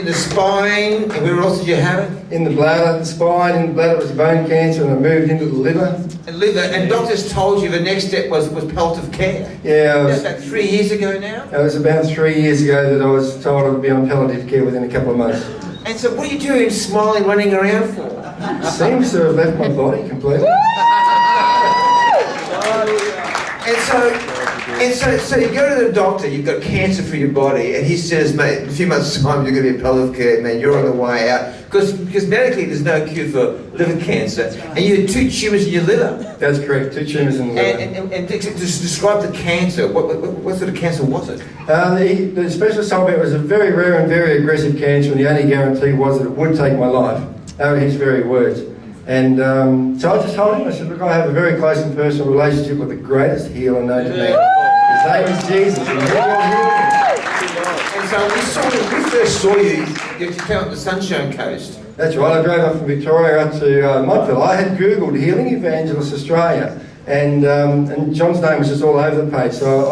in the spine, and where else did you have it? In the bladder, the spine, in the bladder was bone cancer, and it moved into the liver. And liver, and doctors told you the next step was palliative care. Yeah, That's about 3 years ago now. it was about 3 years ago that I was told I would be on palliative care within a couple of months. And so what are you doing smiling, running around for? Seems to have left my body completely. So you go to the doctor, you've got cancer for your body, and he says, mate, in a few months' time you're going to be in palliative care, man, you're on the way out. Because medically there's no cure for liver cancer, and you had 2 tumours in your liver. That's correct, 2 tumours in the liver. And just describe the cancer. What sort of cancer was it? The specialist told me it was a very rare and very aggressive cancer, and the only guarantee was that it would take my life. That were his very words. And so I just told him, I said, look, I have a very close and personal relationship with the greatest healer known to me. His name is Jesus. And so we first saw you came up the Sunshine Coast. That's right, I drove up from Victoria up to Montville. I had Googled Healing Evangelist Australia, and John's name was just all over the page. So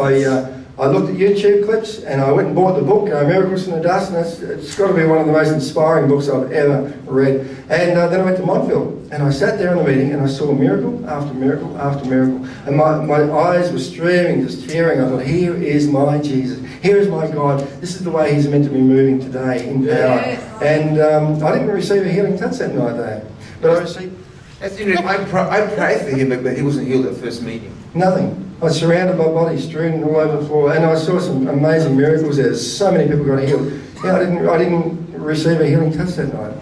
I looked at YouTube clips, and I went and bought the book, Miracles from the Dust, and it's got to be one of the most inspiring books I've ever read. And then I went to Montville, and I sat there in the meeting, and I saw miracle after miracle after miracle. And my eyes were streaming, just tearing. I thought, here is my Jesus. Here is my God. This is the way he's meant to be moving today in power. Yeah. And I didn't receive a healing touch that night, though. But I received... I prayed for him, but he wasn't healed at first meeting. Nothing. I was surrounded by bodies strewn all over the floor, and I saw some amazing miracles there. So many people got healed. Yeah, I didn't receive a healing touch that night.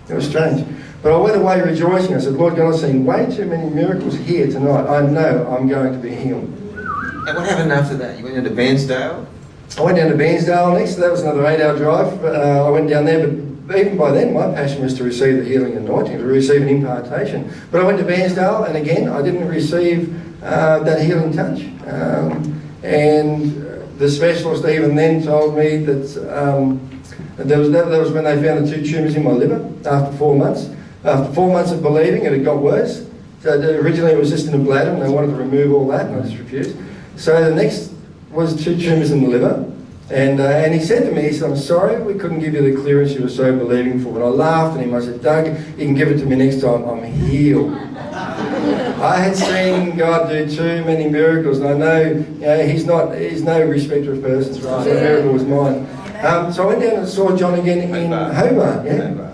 It was strange. But I went away rejoicing. I said, Lord God, I've seen way too many miracles here tonight. I know I'm going to be healed. And what happened after that? You went into Bairnsdale? I went down to Bairnsdale next. That was another 8-hour drive. I went down there, but even by then, my passion was to receive the healing anointing, to receive an impartation. But I went to Bairnsdale, and again, I didn't receive that healing touch. And the specialist even then told me that that was when they found the 2 tumours in my liver after 4 months. After 4 months of believing, it had got worse. So originally it was just in the bladder, and they wanted to remove all that, and I just refused. So the next was 2 tumours in the liver. And he said to me, he said, I'm sorry we couldn't give you the clearance you were so believing for. And I laughed at him. I said, Doug, you can give it to me next time. I'm healed. I had seen God do too many miracles, and I know, he's no respecter of persons. Right? The miracle was mine. So I went down and saw John again in Hobart. Yeah?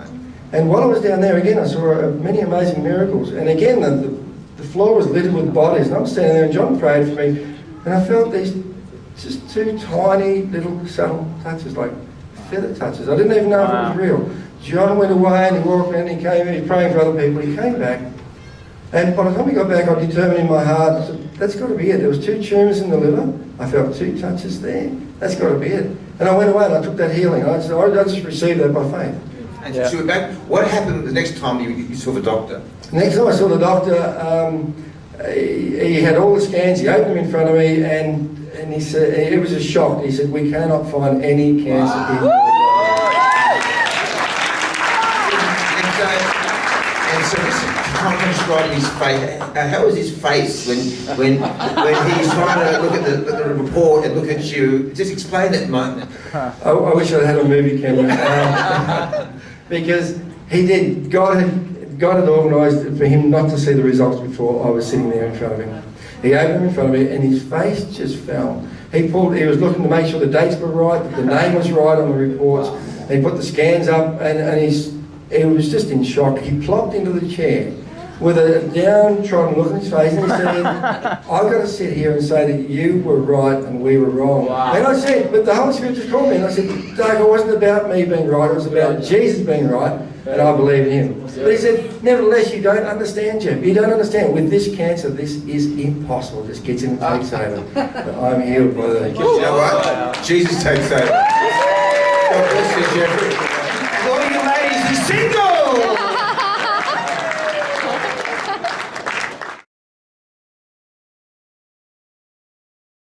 And while I was down there again, I saw many amazing miracles. And again, the floor was littered with bodies. And I'm standing there, and John prayed for me, and I felt these just 2 tiny little subtle touches, like feather touches. I didn't even know if it was real. John went away, and he walked around, and he came in, he was praying for other people. He came back, and by the time he got back, I determined in my heart, I said, that's got to be it. There was 2 tumours in the liver. I felt 2 touches there. That's got to be it. And I went away, and I took that healing. I just received that by faith. And so you were back. What happened the next time you saw the doctor? Next time I saw the doctor, he had all the scans. He opened them in front of me, and he said, it was a shock. He said, we cannot find any cancer in the liver. And so this is how describe his face. How was his face when he's trying to look at the report and look at you? Just explain that moment. I wish I had a movie camera. Because he did. God had organised for him not to see the results before I was sitting there in front of him. He opened them in front of me, and his face just fell. He was looking to make sure the dates were right, that the name was right on the reports. He put the scans up, and he was just in shock. He plopped into the chair with a downtrodden look on his face, and he said, I've got to sit here and say that you were right and we were wrong. Wow. And I said, but the Holy Spirit just called me, and I said, Doug, it wasn't about me being right, it was about Jesus being right, and I believe in him. But he said, nevertheless, you don't understand, Jeff. You don't understand. With this cancer, this is impossible. It just gets in and takes over. But I'm healed by the... You know what? Jesus takes over. God bless you, Jeffrey. All you ladies, he's single!